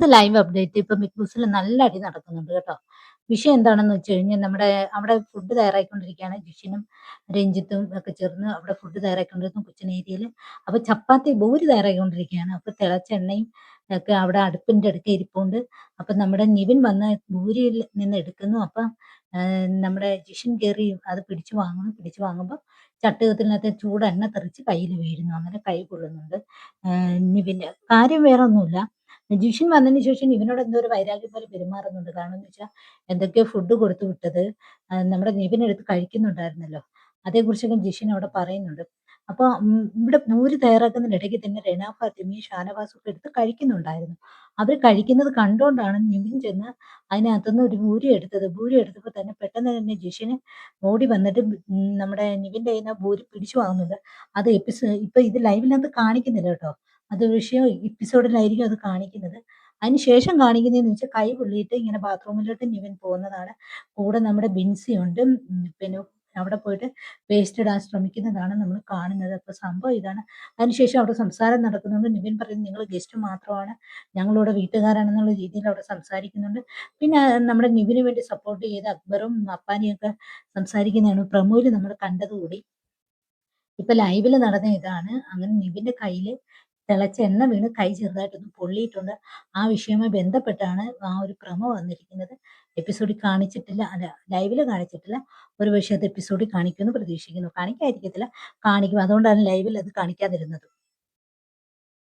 Live update ഇപ്പൊ big ബോസിൽ നല്ല അടി നടക്കുന്നുണ്ട് കേട്ടോ. വിഷയം എന്താണെന്ന് വെച്ച് കഴിഞ്ഞാൽ നമ്മുടെ അവിടെ ഫുഡ് തയ്യാറായിക്കൊണ്ടിരിക്കുകയാണ്. ജിഷിനും രഞ്ജിത്തും ഒക്കെ ചേർന്ന് അവിടെ ഫുഡ് തയ്യാറായിക്കൊണ്ടിരുന്നു കിച്ചൺ ഏരിയയിൽ. അപ്പൊ ചപ്പാത്തി ഭൂരി തയ്യാറായിക്കൊണ്ടിരിക്കുകയാണ്. അപ്പൊ തിളച്ച എണ്ണയും ഒക്കെ അവിടെ അടുപ്പിന്റെ അടുത്ത് ഇരിപ്പുണ്ട്. അപ്പൊ നമ്മുടെ നിവിൻ വന്ന് ഭൂരിയിൽ നിന്ന് എടുക്കുന്നു. അപ്പൊ നമ്മുടെ ജിഷിൻ കയറി അത് പിടിച്ചു വാങ്ങുന്നു. പിടിച്ചു വാങ്ങുമ്പോൾ ചട്ടുകത്തിനകത്ത് ചൂട് എണ്ണ തെറിച്ച് കയ്യിൽ വീഴുന്നു. അങ്ങനെ കൈ കൊള്ളുന്നുണ്ട്. നിവിന്റെ കാര്യം വേറെ ഒന്നുമില്ല. ജിഷിൻ വന്നതിന് ശേഷം ഇവനോട് എന്തോ ഒരു വൈരാഗ്യം പോലെ പെരുമാറുന്നുണ്ട്. കാരണം എന്ന് വെച്ചാൽ എന്തൊക്കെയോ ഫുഡ് കൊടുത്തു വിട്ടത് നമ്മുടെ നിവിൻ എടുത്ത് കഴിക്കുന്നുണ്ടായിരുന്നല്ലോ. അതേക്കുറിച്ചൊക്കെ ജിഷിൻ അവിടെ പറയുന്നുണ്ട്. അപ്പൊ ഇവിടെ പൂരി തയ്യാറാക്കുന്നതിനിടയ്ക്ക് തന്നെ റെന ഫാത്തിമയും ഷാനവാസും ഒക്കെ എടുത്ത് കഴിക്കുന്നുണ്ടായിരുന്നു. അവർ കഴിക്കുന്നത് കണ്ടുകൊണ്ടാണ് നിവിൻ ചെന്ന് അതിനകത്തുനിന്ന് ഒരു പൂരി എടുത്തത്. പൂരി എടുത്തപ്പോൾ തന്നെ പെട്ടെന്ന് തന്നെ ജിഷിന് ഓടി വന്നിട്ട് നമ്മുടെ നിവിന്റെ കയ്യിൽ നിന്ന് പൂരി പിടിച്ചു വാങ്ങുന്നുണ്ട്. അത് ഇപ്പൊ ഇത് ലൈവിനകത്ത് കാണിക്കുന്നില്ല കേട്ടോ. അത് വിഷയം എപ്പിസോഡിലായിരിക്കും അത് കാണിക്കുന്നത്. അതിനുശേഷം കാണിക്കുന്നതെന്ന് വെച്ചാൽ കൈ പൊള്ളിയിട്ട് ഇങ്ങനെ ബാത്റൂമിലോട്ട് നിവിൻ പോകുന്നതാണ്. കൂടെ നമ്മുടെ ബിൻസി ഉണ്ട്. പിന്നെ അവിടെ പോയിട്ട് വേസ്റ്റ് ഇടാൻ ശ്രമിക്കുന്നതാണ് നമ്മൾ കാണുന്നത്. അപ്പൊ സംഭവം ഇതാണ്. അതിനുശേഷം അവിടെ സംസാരം നടക്കുന്നുണ്ട്. നിവിൻ പറയുന്നത് നിങ്ങൾ ഗസ്റ്റ് മാത്രമാണ്, ഞങ്ങളിവിടെ വീട്ടുകാരാണെന്നുള്ള രീതിയിൽ അവിടെ സംസാരിക്കുന്നുണ്ട്. പിന്നെ നമ്മുടെ നിവിന് വേണ്ടി സപ്പോർട്ട് ചെയ്ത അക്ബറും അപ്പാനിയും ഒക്കെ സംസാരിക്കുന്നതാണ് പ്രൊമോയിൽ നമ്മൾ കണ്ടതുകൂടി. ഇപ്പൊ ലൈവില് നടന്ന ഇതാണ്. അങ്ങനെ നിവിന്റെ കയ്യില് തിളച്ച എണ്ണ വീണ് കൈ ചെറുതായിട്ടൊന്ന് പൊള്ളിയിട്ടുണ്ട്. ആ വിഷയവുമായി ബന്ധപ്പെട്ടാണ് ആ ഒരു പ്രൊമോ വന്നിരിക്കുന്നത്. എപ്പിസോഡിൽ കാണിച്ചിട്ടില്ല. അല്ല, ലൈവില് കാണിച്ചിട്ടില്ല. ഒരുപക്ഷേ അത് എപ്പിസോഡിൽ കാണിക്കുമെന്ന് പ്രതീക്ഷിക്കുന്നു. കാണിക്കാതിരിക്കത്തില്ല, കാണിക്കും. അതുകൊണ്ടാണ് ലൈവിൽ അത് കാണിക്കാതിരുന്നത്.